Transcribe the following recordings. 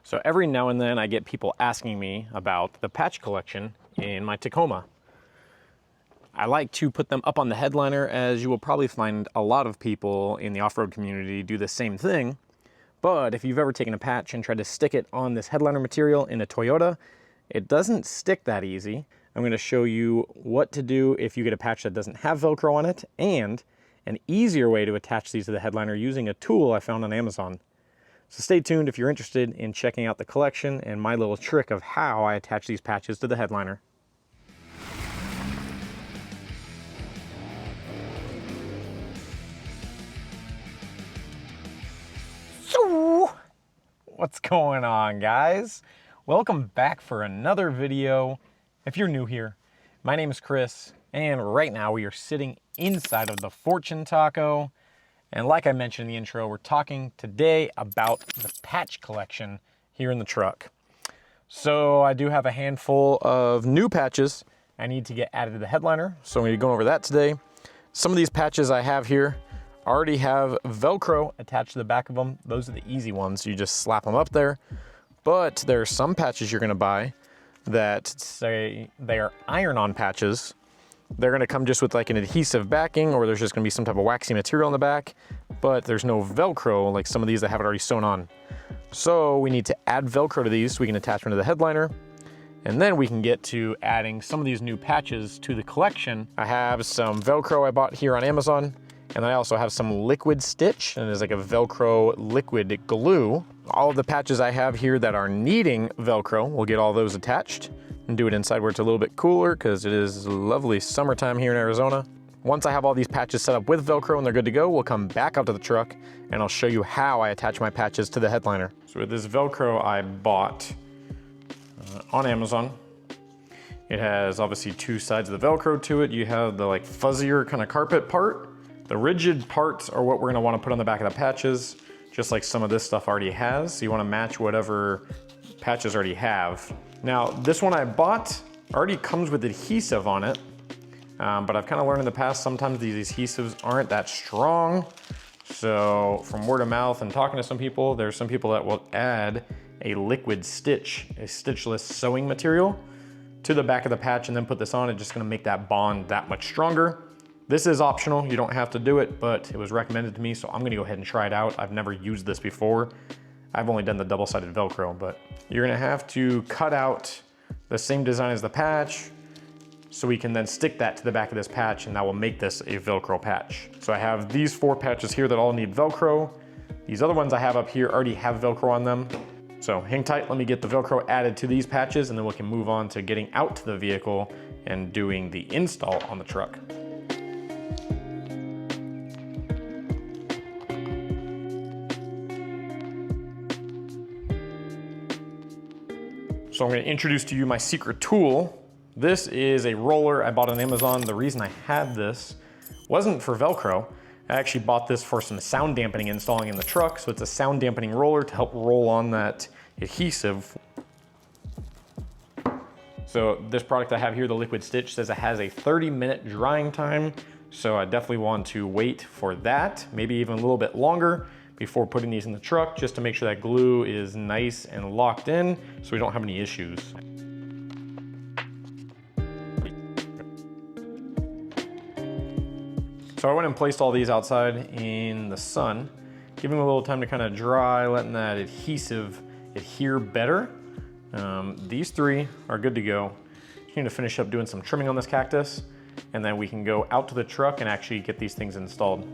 So every now and then I get people asking me about the patch collection in my Tacoma. I like to put them up on the headliner, as you will probably find a lot of people in the off-road community do the same thing. But if you've ever taken a patch and tried to stick it on this headliner material in a Toyota, it doesn't stick that easy. I'm going to show you what to do if you get a patch that doesn't have Velcro on it, and an easier way to attach these to the headliner using a tool I found on Amazon. So stay tuned if you're interested in checking out the collection and my little trick of how I attach these patches to the headliner. So, what's going on, guys? Welcome back for another video. If you're new here, my name is Chris, and right now we are sitting inside of the Fortune Taco. And like I mentioned in the intro, we're talking today about the patch collection here in the truck. So I do have a handful of new patches I need to get added to the headliner, so I'm going to be going over that today. Some of these patches I have here already have Velcro attached to the back of them. Those are the easy ones. You just slap them up there. But there are some patches you're going to buy that say they are iron-on patches. They're going to come just with like an adhesive backing, or there's just going to be some type of waxy material on the back, but there's no Velcro like some of these that have it already sewn on. So we need to add Velcro to these so we can attach them to the headliner, and then we can get to adding some of these new patches to the collection. I have some Velcro I bought here on Amazon, and I also have some liquid stitch, and it's like a Velcro liquid glue. All of the patches I have here that are needing Velcro, we'll get all those attached and do it inside where it's a little bit cooler because it is lovely summertime here in Arizona. Once I have all these patches set up with Velcro and they're good to go, we'll come back out to the truck and I'll show you how I attach my patches to the headliner. So with this Velcro I bought on Amazon, it has obviously two sides of the Velcro to it. You have the like fuzzier kind of carpet part. The rigid parts are what we're gonna wanna put on the back of the patches, just like some of this stuff already has. So you wanna match whatever patches already have. Now, this one I bought already comes with adhesive on it, but I've kind of learned in the past, sometimes these adhesives aren't that strong. So from word of mouth and talking to some people, there's some people that will add a liquid stitch, a stitchless sewing material to the back of the patch and then put this on. It's just gonna make that bond that much stronger. This is optional, you don't have to do it, but it was recommended to me, so I'm gonna go ahead and try it out. I've never used this before. I've only done the double-sided Velcro, but you're gonna have to cut out the same design as the patch so we can then stick that to the back of this patch, and that will make this a Velcro patch. So I have these 4 patches here that all need Velcro. These other ones I have up here already have Velcro on them. So hang tight, let me get the Velcro added to these patches, and then we can move on to getting out to the vehicle and doing the install on the truck. So I'm going to introduce to you my secret tool. This is a roller I bought on Amazon. The reason I had this wasn't for Velcro. I actually bought this for some sound dampening installing in the truck. So it's a sound dampening roller to help roll on that adhesive. So this product I have here, the liquid stitch, says it has a 30-minute drying time. So I definitely want to wait for that, maybe even a little bit longer, before putting these in the truck, just to make sure that glue is nice and locked in so we don't have any issues. So I went and placed all these outside in the sun, giving them a little time to kind of dry, letting that adhesive adhere better. These 3 are good to go. Just need to finish up doing some trimming on this cactus, and then we can go out to the truck and actually get these things installed.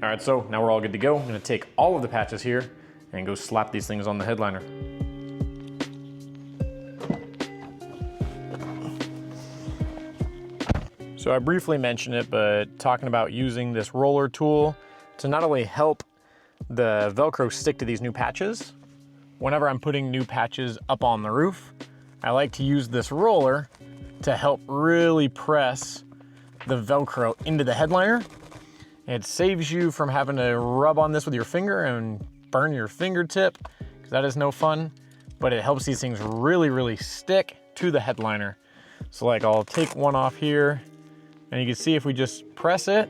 All right, so now we're all good to go. I'm gonna take all of the patches here and go slap these things on the headliner. So I briefly mentioned it, but talking about using this roller tool to not only help the Velcro stick to these new patches, whenever I'm putting new patches up on the roof, I like to use this roller to help really press the Velcro into the headliner. It saves you from having to rub on this with your finger and burn your fingertip, because that is no fun, but it helps these things really, really stick to the headliner. So like I'll take one off here, and you can see if we just press it,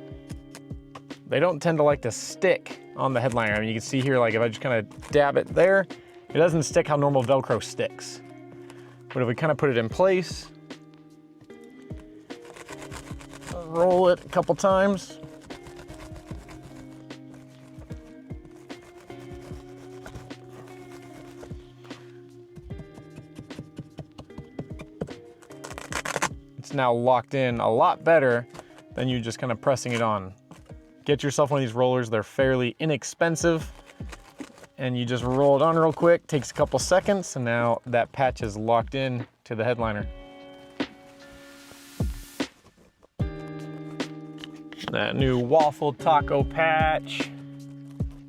they don't tend to like to stick on the headliner. I mean, you can see here, like if I just kind of dab it there, it doesn't stick how normal Velcro sticks. But if we kind of put it in place, roll it a couple times, it's now locked in a lot better than you just kind of pressing it on. Get yourself one of these rollers. They're fairly inexpensive, and you just roll it on real quick. Takes a couple seconds, and now that patch is locked in to the headliner. That new waffle taco patch.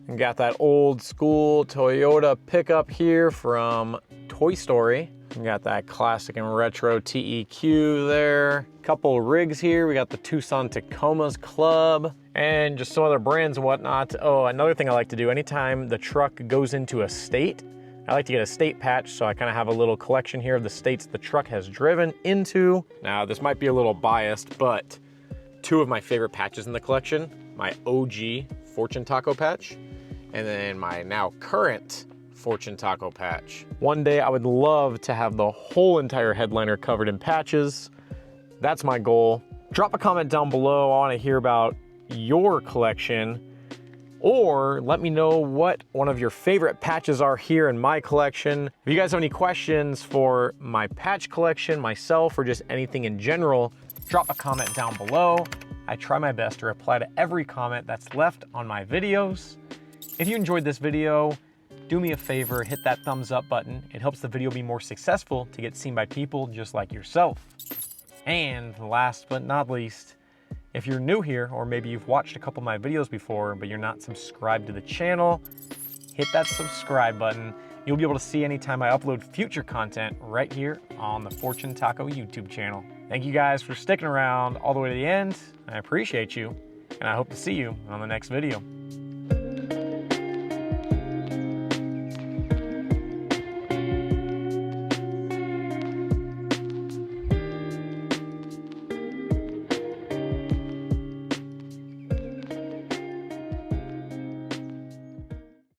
And got that old school Toyota pickup here from Toy Story. We got that classic and retro TEQ there. Couple rigs here. We got the Tucson Tacoma's Club and just some other brands and whatnot. Oh, another thing I like to do, anytime the truck goes into a state, I like to get a state patch, so I kind of have a little collection here of the states the truck has driven into. Now, this might be a little biased, but two of my favorite patches in the collection, my OG Fortune Taco patch, and then my now current Fortune Taco patch. One day I would love to have the whole entire headliner covered in patches. That's my goal. Drop a comment down below. I want to hear about your collection, or let me know what one of your favorite patches are here in my collection. If you guys have any questions for my patch collection, myself, or just anything in general, drop a comment down below. I try my best to reply to every comment that's left on my videos. If you enjoyed this video, do me a favor, hit that thumbs up button. It helps the video be more successful to get seen by people just like yourself. And last but not least, if you're new here, or maybe you've watched a couple of my videos before, but you're not subscribed to the channel, hit that subscribe button. You'll be able to see anytime I upload future content right here on the Fortune Taco YouTube channel. Thank you guys for sticking around all the way to the end. I appreciate you, and I hope to see you on the next video.